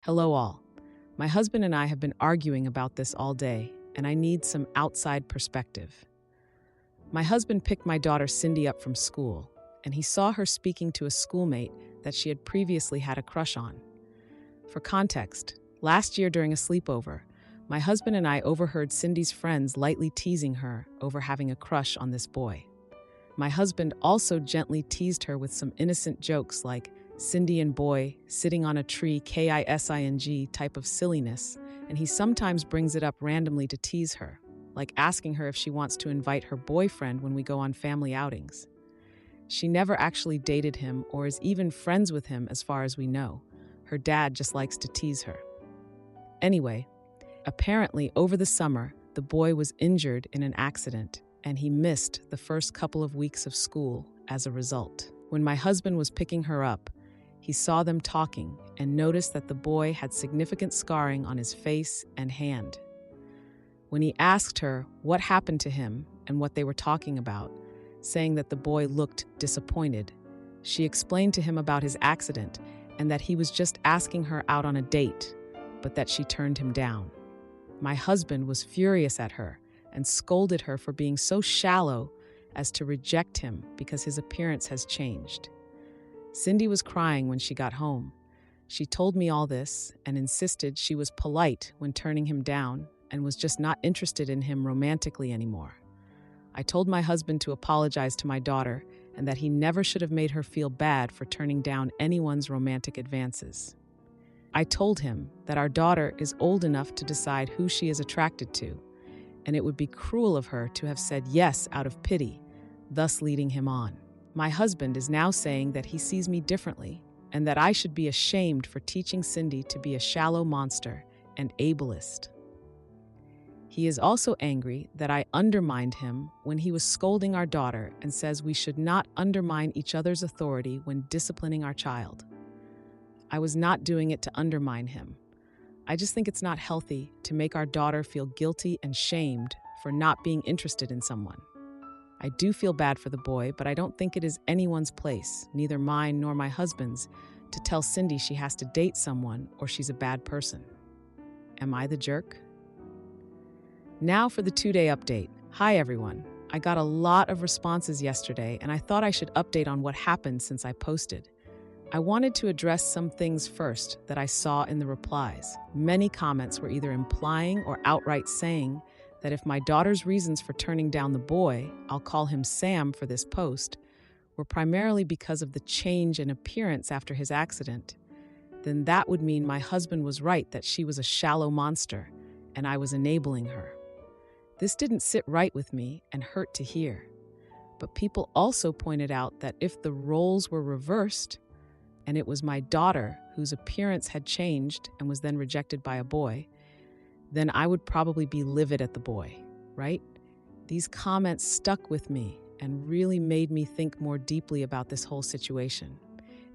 Hello, all. My husband and I have been arguing about this all day, and I need some outside perspective. My husband picked my daughter Cindy up from school, and he saw her speaking to a schoolmate that she had previously had a crush on. For context, last year during a sleepover, my husband and I overheard Cindy's friends lightly teasing her over having a crush on this boy. My husband also gently teased her with some innocent jokes like Cindy and boy, sitting on a tree, KISING type of silliness, and he sometimes brings it up randomly to tease her, like asking her if she wants to invite her boyfriend when we go on family outings. She never actually dated him or is even friends with him as far as we know. Her dad just likes to tease her. Anyway, apparently over the summer, the boy was injured in an accident, and he missed the first couple of weeks of school as a result. When my husband was picking her up, he saw them talking and noticed that the boy had significant scarring on his face and hand. When he asked her what happened to him and what they were talking about, saying that the boy looked disappointed, she explained to him about his accident and that he was just asking her out on a date, but that she turned him down. My husband was furious at her and scolded her for being so shallow as to reject him because his appearance has changed. Cindy was crying when she got home. She told me all this and insisted she was polite when turning him down and was just not interested in him romantically anymore. I told my husband to apologize to my daughter and that he never should have made her feel bad for turning down anyone's romantic advances. I told him that our daughter is old enough to decide who she is attracted to, and it would be cruel of her to have said yes out of pity, thus leading him on. My husband is now saying that he sees me differently and that I should be ashamed for teaching Cindy to be a shallow monster and ableist. He is also angry that I undermined him when he was scolding our daughter and says we should not undermine each other's authority when disciplining our child. I was not doing it to undermine him. I just think it's not healthy to make our daughter feel guilty and shamed for not being interested in someone. I do feel bad for the boy, but I don't think it is anyone's place, neither mine nor my husband's, to tell Cindy she has to date someone or she's a bad person. Am I the jerk? Now for the 2-day update. Hi everyone. I got a lot of responses yesterday and I thought I should update on what happened since I posted. I wanted to address some things first that I saw in the replies. Many comments were either implying or outright saying that if my daughter's reasons for turning down the boy, I'll call him Sam for this post, were primarily because of the change in appearance after his accident, then that would mean my husband was right that she was a shallow monster and I was enabling her. This didn't sit right with me and hurt to hear. But people also pointed out that if the roles were reversed, and it was my daughter whose appearance had changed and was then rejected by a boy, then I would probably be livid at the boy, right? These comments stuck with me and really made me think more deeply about this whole situation.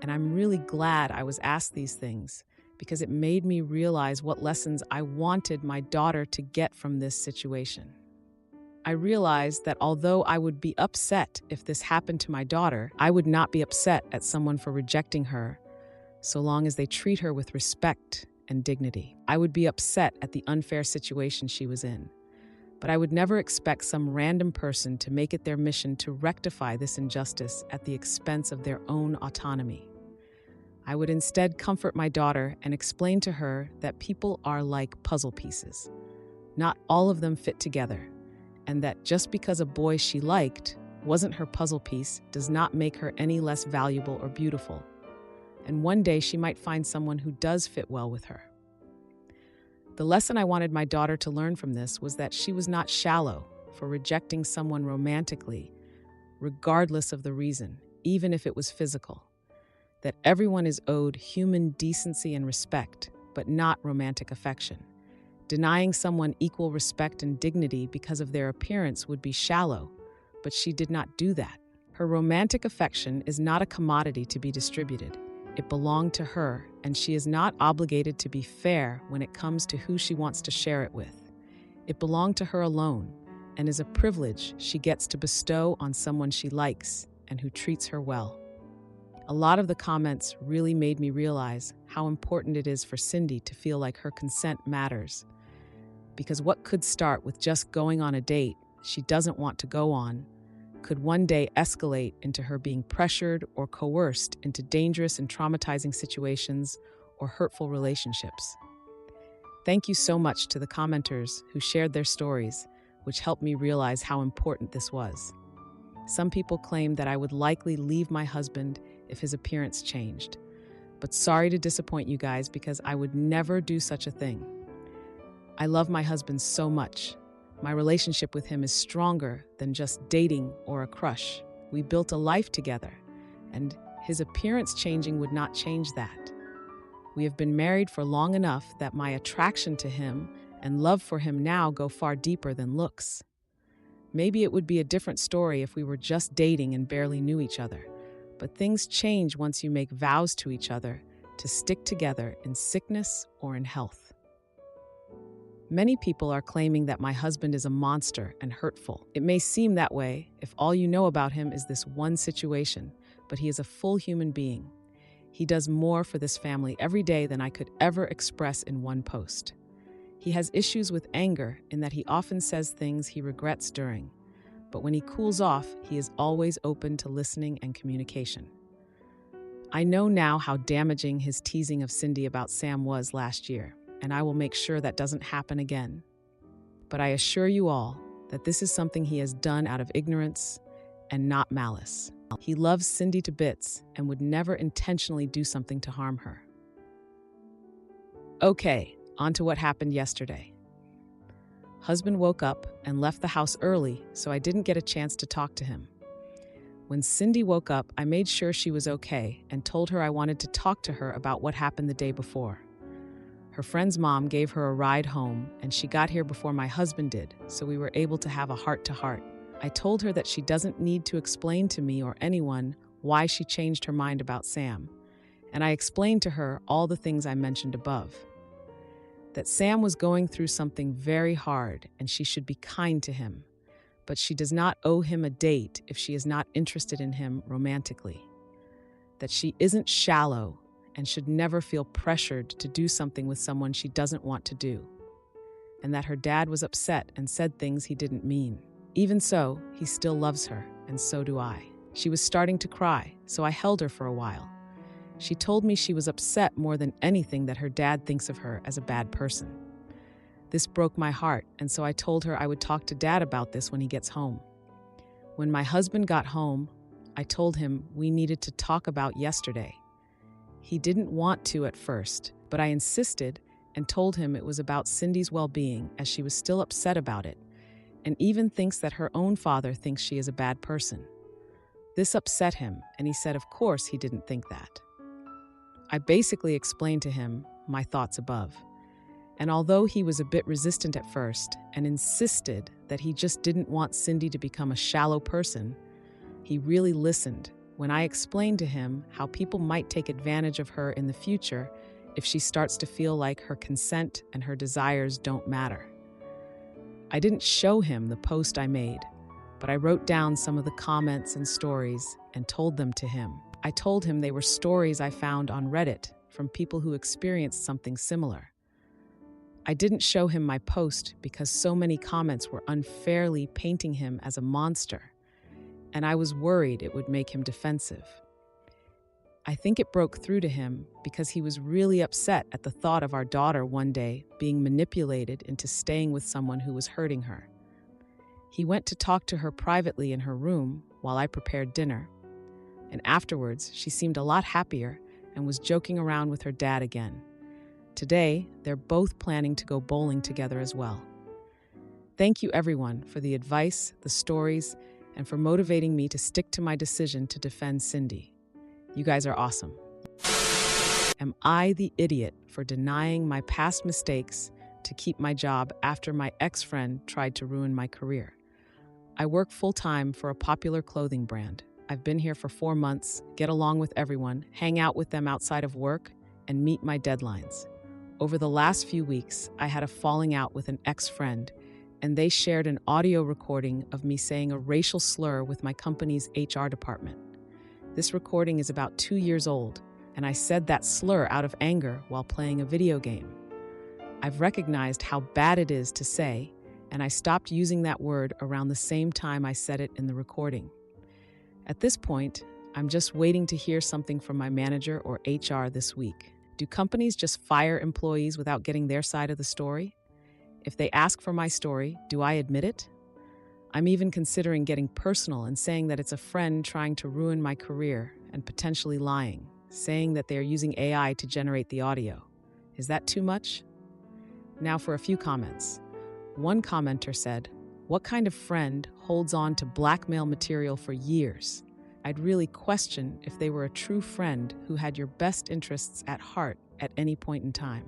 And I'm really glad I was asked these things because it made me realize what lessons I wanted my daughter to get from this situation. I realized that although I would be upset if this happened to my daughter, I would not be upset at someone for rejecting her so long as they treat her with respect and dignity. I would be upset at the unfair situation she was in, but I would never expect some random person to make it their mission to rectify this injustice at the expense of their own autonomy. I would instead comfort my daughter and explain to her that people are like puzzle pieces. Not all of them fit together, and that just because a boy she liked wasn't her puzzle piece does not make her any less valuable or beautiful. And one day she might find someone who does fit well with her. The lesson I wanted my daughter to learn from this was that she was not shallow for rejecting someone romantically, regardless of the reason, even if it was physical. That everyone is owed human decency and respect, but not romantic affection. Denying someone equal respect and dignity because of their appearance would be shallow, but she did not do that. Her romantic affection is not a commodity to be distributed. It belonged to her, and she is not obligated to be fair when it comes to who she wants to share it with. It belonged to her alone, and is a privilege she gets to bestow on someone she likes and who treats her well. A lot of the comments really made me realize how important it is for Cindy to feel like her consent matters. Because what could start with just going on a date she doesn't want to go on could one day escalate into her being pressured or coerced into dangerous and traumatizing situations or hurtful relationships. Thank you so much to the commenters who shared their stories, which helped me realize how important this was. Some people claimed that I would likely leave my husband if his appearance changed. But sorry to disappoint you guys because I would never do such a thing. I love my husband so much. My relationship with him is stronger than just dating or a crush. We built a life together, and his appearance changing would not change that. We have been married for long enough that my attraction to him and love for him now go far deeper than looks. Maybe it would be a different story if we were just dating and barely knew each other, but things change once you make vows to each other to stick together in sickness or in health. Many people are claiming that my husband is a monster and hurtful. It may seem that way if all you know about him is this one situation, but he is a full human being. He does more for this family every day than I could ever express in one post. He has issues with anger in that he often says things he regrets during, but when he cools off, he is always open to listening and communication. I know now how damaging his teasing of Cindy about Sam was last year, and I will make sure that doesn't happen again. But I assure you all that this is something he has done out of ignorance and not malice. He loves Cindy to bits and would never intentionally do something to harm her. Okay, on to what happened yesterday. Husband woke up and left the house early, so I didn't get a chance to talk to him. When Cindy woke up, I made sure she was okay and told her I wanted to talk to her about what happened the day before. Her friend's mom gave her a ride home, and she got here before my husband did, so we were able to have a heart-to-heart. I told her that she doesn't need to explain to me or anyone why she changed her mind about Sam, and I explained to her all the things I mentioned above. That Sam was going through something very hard, and she should be kind to him, but she does not owe him a date if she is not interested in him romantically. That she isn't shallow and should never feel pressured to do something with someone she doesn't want to do. And that her dad was upset and said things he didn't mean. Even so, he still loves her, and so do I. She was starting to cry, so I held her for a while. She told me she was upset more than anything that her dad thinks of her as a bad person. This broke my heart, and so I told her I would talk to Dad about this when he gets home. When my husband got home, I told him we needed to talk about yesterday. He didn't want to at first, but I insisted and told him it was about Cindy's well-being, as she was still upset about it, and even thinks that her own father thinks she is a bad person. This upset him, and he said of course he didn't think that. I basically explained to him my thoughts above. And although he was a bit resistant at first and insisted that he just didn't want Cindy to become a shallow person, he really listened when I explained to him how people might take advantage of her in the future if she starts to feel like her consent and her desires don't matter. I didn't show him the post I made, but I wrote down some of the comments and stories and told them to him. I told him they were stories I found on Reddit from people who experienced something similar. I didn't show him my post because so many comments were unfairly painting him as a monster, and I was worried it would make him defensive. I think it broke through to him because he was really upset at the thought of our daughter one day being manipulated into staying with someone who was hurting her. He went to talk to her privately in her room while I prepared dinner, and afterwards she seemed a lot happier and was joking around with her dad again. Today, they're both planning to go bowling together as well. Thank you everyone for the advice, the stories, and for motivating me to stick to my decision to defend Cindy. You guys are awesome. Am I the idiot for denying my past mistakes to keep my job after my ex-friend tried to ruin my career? I work full-time for a popular clothing brand. I've been here for 4 months, get along with everyone, hang out with them outside of work, and meet my deadlines. Over the last few weeks, I had a falling out with an ex-friend, and they shared an audio recording of me saying a racial slur with my company's HR department. This recording is about 2 years old, and I said that slur out of anger while playing a video game. I've recognized how bad it is to say, and I stopped using that word around the same time I said it in the recording. At this point, I'm just waiting to hear something from my manager or HR this week. Do companies just fire employees without getting their side of the story? If they ask for my story, do I admit it? I'm even considering getting personal and saying that it's a friend trying to ruin my career and potentially lying, saying that they are using AI to generate the audio. Is that too much? Now for a few comments. One commenter said, "What kind of friend holds on to blackmail material for years? I'd really question if they were a true friend who had your best interests at heart at any point in time."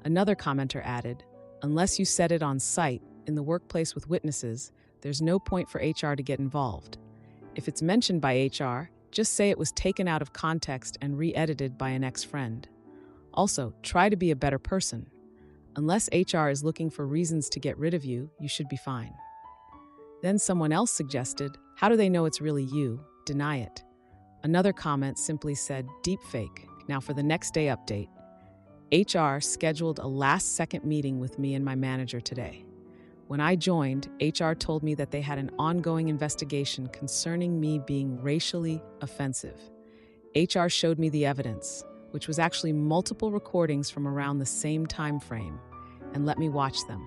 Another commenter added, "Unless you said it on site, in the workplace with witnesses, there's no point for HR to get involved. If it's mentioned by HR, just say it was taken out of context and re-edited by an ex-friend. Also, try to be a better person. Unless HR is looking for reasons to get rid of you, you should be fine." Then someone else suggested, "How do they know it's really you? Deny it." Another comment simply said, "Deepfake." Now for the next day update. HR scheduled a last-second meeting with me and my manager today. When I joined, HR told me that they had an ongoing investigation concerning me being racially offensive. HR showed me the evidence, which was actually multiple recordings from around the same time frame, and let me watch them.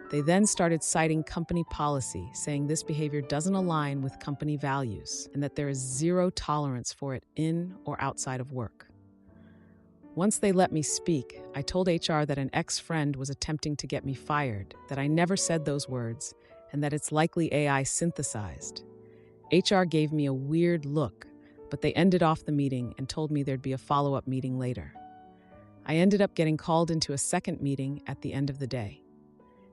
They then started citing company policy, saying this behavior doesn't align with company values and that there is zero tolerance for it in or outside of work. Once they let me speak, I told HR that an ex-friend was attempting to get me fired, that I never said those words, and that it's likely AI synthesized. HR gave me a weird look, but they ended off the meeting and told me there'd be a follow-up meeting later. I ended up getting called into a second meeting at the end of the day.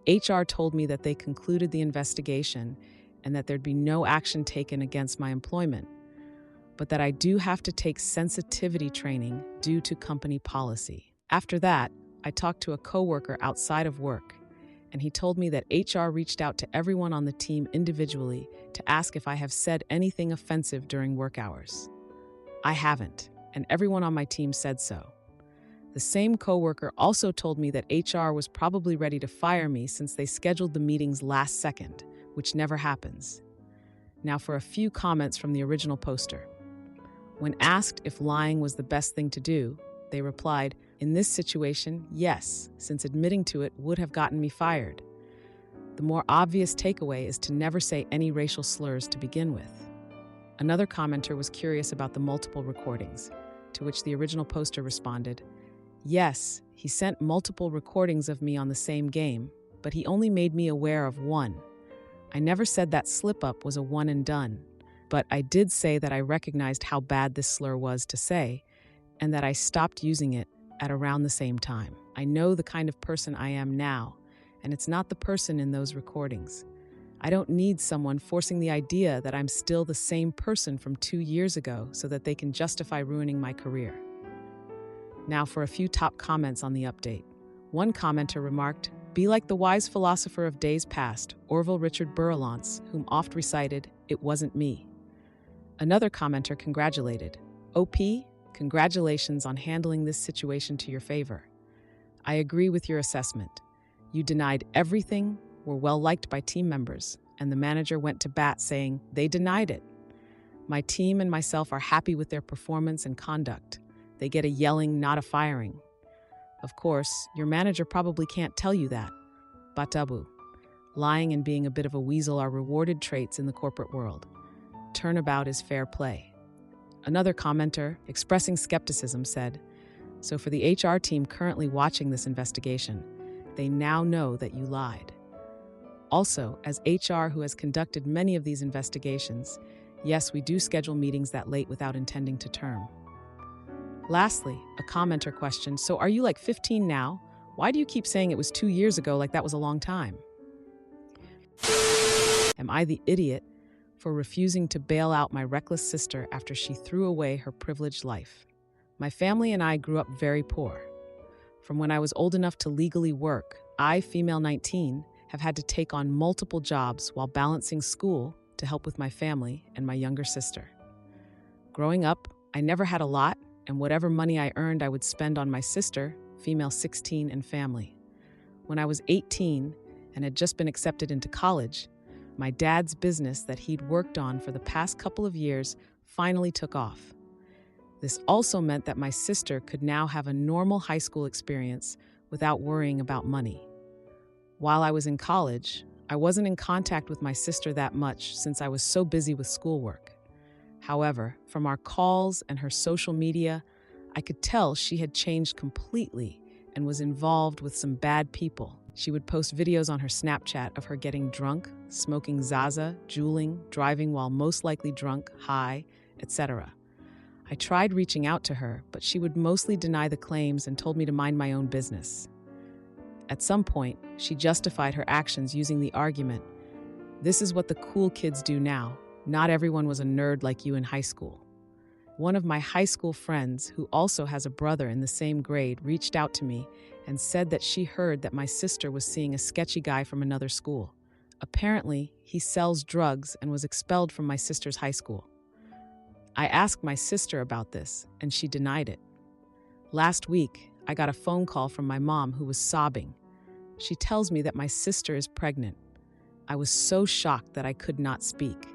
HR told me that they concluded the investigation and that there'd be no action taken against my employment, but that I do have to take sensitivity training due to company policy. After that, I talked to a coworker outside of work, and he told me that HR reached out to everyone on the team individually to ask if I have said anything offensive during work hours. I haven't, and everyone on my team said so. The same coworker also told me that HR was probably ready to fire me since they scheduled the meetings last second, which never happens. Now for a few comments from the original poster. When asked if lying was the best thing to do, they replied, "In this situation, yes, since admitting to it would have gotten me fired. The more obvious takeaway is to never say any racial slurs to begin with." Another commenter was curious about the multiple recordings, to which the original poster responded, "Yes, he sent multiple recordings of me on the same game, but he only made me aware of one. I never said that slip-up was a one and done. But I did say that I recognized how bad this slur was to say, and that I stopped using it at around the same time. I know the kind of person I am now, and it's not the person in those recordings. I don't need someone forcing the idea that I'm still the same person from 2 years ago so that they can justify ruining my career." Now for a few top comments on the update. One commenter remarked, "Be like the wise philosopher of days past, Orville Richard Burrillance, whom oft recited, 'It wasn't me.'" Another commenter congratulated, "OP, congratulations on handling this situation to your favor. I agree with your assessment. You denied everything, were well liked by team members, and the manager went to bat saying they denied it. My team and myself are happy with their performance and conduct. They get a yelling, not a firing. Of course, your manager probably can't tell you that. Batabu. Lying and being a bit of a weasel are rewarded traits in the corporate world. Turnabout is fair play." Another commenter, expressing skepticism, said, "So for the HR team currently watching this investigation, they now know that you lied. Also, as HR who has conducted many of these investigations, yes, we do schedule meetings that late without intending to term." Lastly, a commenter questioned, "So are you like 15 now? Why do you keep saying it was 2 years ago like that was a long time? Am I the idiot for refusing to bail out my reckless sister after she threw away her privileged life? My family and I grew up very poor. From when I was old enough to legally work, I, female 19, have had to take on multiple jobs while balancing school to help with my family and my younger sister. Growing up, I never had a lot, and whatever money I earned, I would spend on my sister, female 16, and family. When I was 18 and had just been accepted into college, my dad's business that he'd worked on for the past couple of years finally took off. This also meant that my sister could now have a normal high school experience without worrying about money. While I was in college, I wasn't in contact with my sister that much since I was so busy with schoolwork. However, from our calls and her social media, I could tell she had changed completely and was involved with some bad people. She would post videos on her Snapchat of her getting drunk, smoking Zaza, juuling, driving while most likely drunk, high, etc. I tried reaching out to her, but she would mostly deny the claims and told me to mind my own business. At some point, she justified her actions using the argument, "This is what the cool kids do now. Not everyone was a nerd like you in high school." One of my high school friends, who also has a brother in the same grade, reached out to me and said that she heard that my sister was seeing a sketchy guy from another school. Apparently, he sells drugs and was expelled from my sister's high school. I asked my sister about this, and she denied it. Last week, I got a phone call from my mom who was sobbing. She tells me that my sister is pregnant. I was so shocked that I could not speak.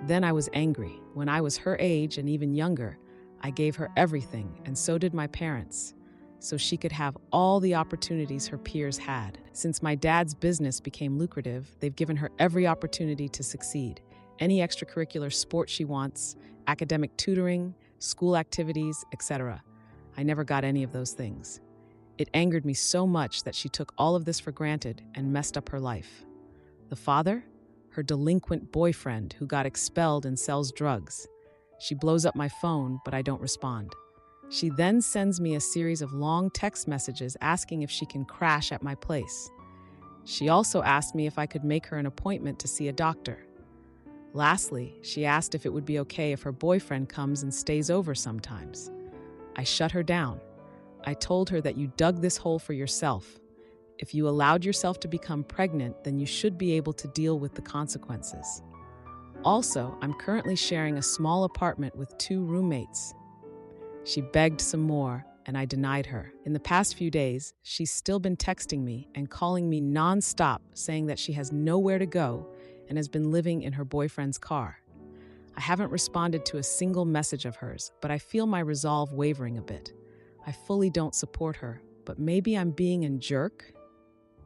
Then I was angry. When I was her age and even younger, I gave her everything, and so did my parents, so she could have all the opportunities her peers had. Since my dad's business became lucrative, they've given her every opportunity to succeed. Any extracurricular sport she wants, academic tutoring, school activities, etc. I never got any of those things. It angered me so much that she took all of this for granted and messed up her life. The father? Her delinquent boyfriend who got expelled and sells drugs. She blows up my phone, but I don't respond. She then sends me a series of long text messages asking if she can crash at my place. She also asked me if I could make her an appointment to see a doctor. Lastly, she asked if it would be okay if her boyfriend comes and stays over sometimes. I shut her down. I told her that you dug this hole for yourself. If you allowed yourself to become pregnant, then you should be able to deal with the consequences. Also, I'm currently sharing a small apartment with 2 roommates. She begged some more, and I denied her. In the past few days, she's still been texting me and calling me non-stop, saying that she has nowhere to go and has been living in her boyfriend's car. I haven't responded to a single message of hers, but I feel my resolve wavering a bit. I fully don't support her, but maybe I'm being a jerk?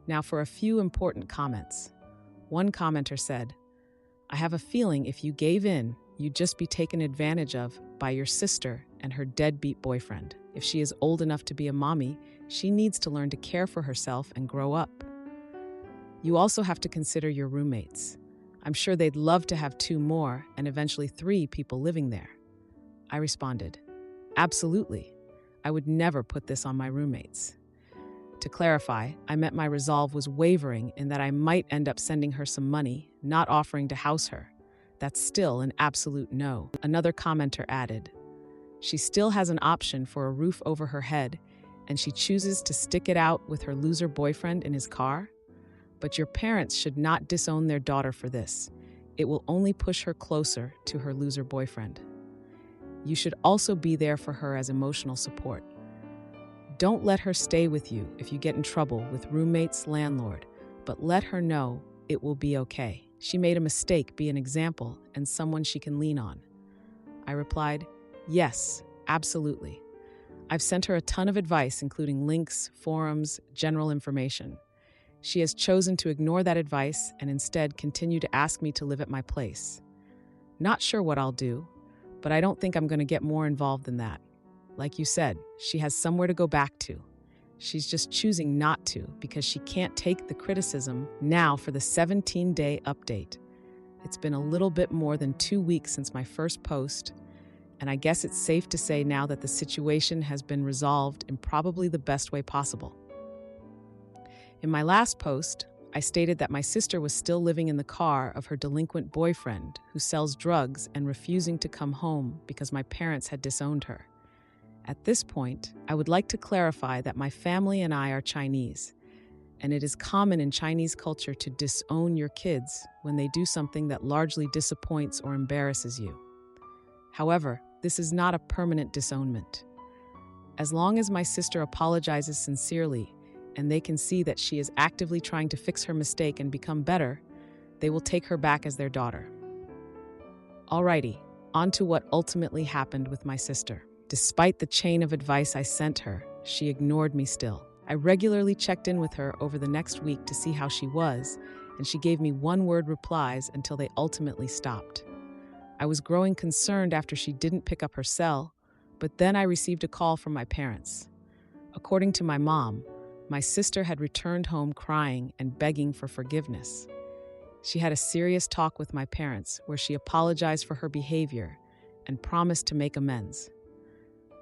Now for a few important comments. One commenter said, "I have a feeling if you gave in, you'd just be taken advantage of by your sister and her deadbeat boyfriend. If she is old enough to be a mommy, she needs to learn to care for herself and grow up. You also have to consider your roommates. I'm sure they'd love to have 2 more and eventually 3 people living there." I responded, "Absolutely. I would never put this on my roommates." To clarify, I meant my resolve was wavering in that I might end up sending her some money, not offering to house her. That's still an absolute no. Another commenter added, "She still has an option for a roof over her head, and she chooses to stick it out with her loser boyfriend in his car? But your parents should not disown their daughter for this. It will only push her closer to her loser boyfriend. You should also be there for her as emotional support. Don't let her stay with you if you get in trouble with roommates, landlord, but let her know it will be okay. She made a mistake, be an example, and someone she can lean on." I replied, "Yes, absolutely. I've sent her a ton of advice, including links, forums, general information. She has chosen to ignore that advice and instead continue to ask me to live at my place. Not sure what I'll do, but I don't think I'm going to get more involved than that. Like you said, she has somewhere to go back to. She's just choosing not to because she can't take the criticism." Now for the 17-day update. It's been a little bit more than 2 weeks since my first post, and I guess it's safe to say now that the situation has been resolved in probably the best way possible. In my last post, I stated that my sister was still living in the car of her delinquent boyfriend who sells drugs and refusing to come home because my parents had disowned her. At this point, I would like to clarify that my family and I are Chinese, and it is common in Chinese culture to disown your kids when they do something that largely disappoints or embarrasses you. However, This is not a permanent disownment. As long as my sister apologizes sincerely and they can see that she is actively trying to fix her mistake and become better, they will take her back as their daughter. Alrighty, on to what ultimately happened with my sister. Despite the chain of advice I sent her, she ignored me still. I regularly checked in with her over the next week to see how she was, and she gave me one-word replies until they ultimately stopped. I was growing concerned after she didn't pick up her cell, but then I received a call from my parents. According to my mom, my sister had returned home crying and begging for forgiveness. She had a serious talk with my parents where she apologized for her behavior and promised to make amends.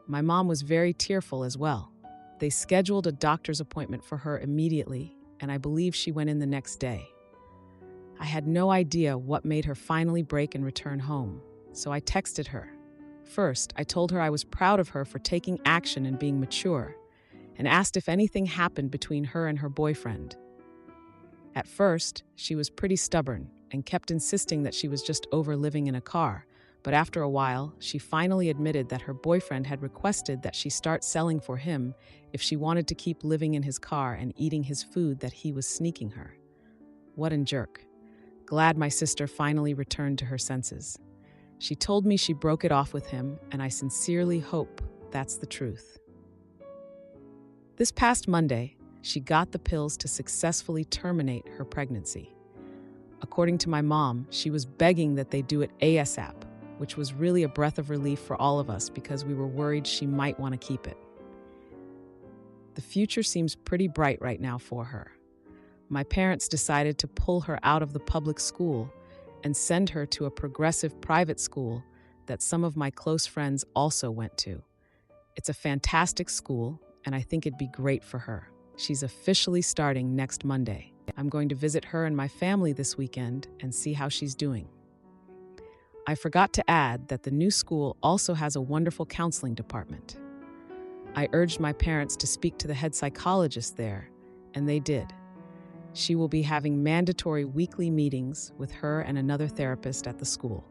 My mom was very tearful as well. They scheduled a doctor's appointment for her immediately, and I believe she went in the next day. I had no idea what made her finally break and return home, so I texted her. First, I told her I was proud of her for taking action and being mature, and asked if anything happened between her and her boyfriend. At first, she was pretty stubborn and kept insisting that she was just over living in a car, but after a while, she finally admitted that her boyfriend had requested that she start selling for him if she wanted to keep living in his car and eating his food that he was sneaking her. What a jerk. Glad my sister finally returned to her senses. She told me she broke it off with him, and I sincerely hope that's the truth. This past Monday, she got the pills to successfully terminate her pregnancy. According to my mom, she was begging that they do it ASAP, which was really a breath of relief for all of us because we were worried she might want to keep it. The future seems pretty bright right now for her. My parents decided to pull her out of the public school and send her to a progressive private school that some of my close friends also went to. It's a fantastic school, and I think it'd be great for her. She's officially starting next Monday. I'm going to visit her and my family this weekend and see how she's doing. I forgot to add that the new school also has a wonderful counseling department. I urged my parents to speak to the head psychologist there, and they did. She will be having mandatory weekly meetings with her and another therapist at the school.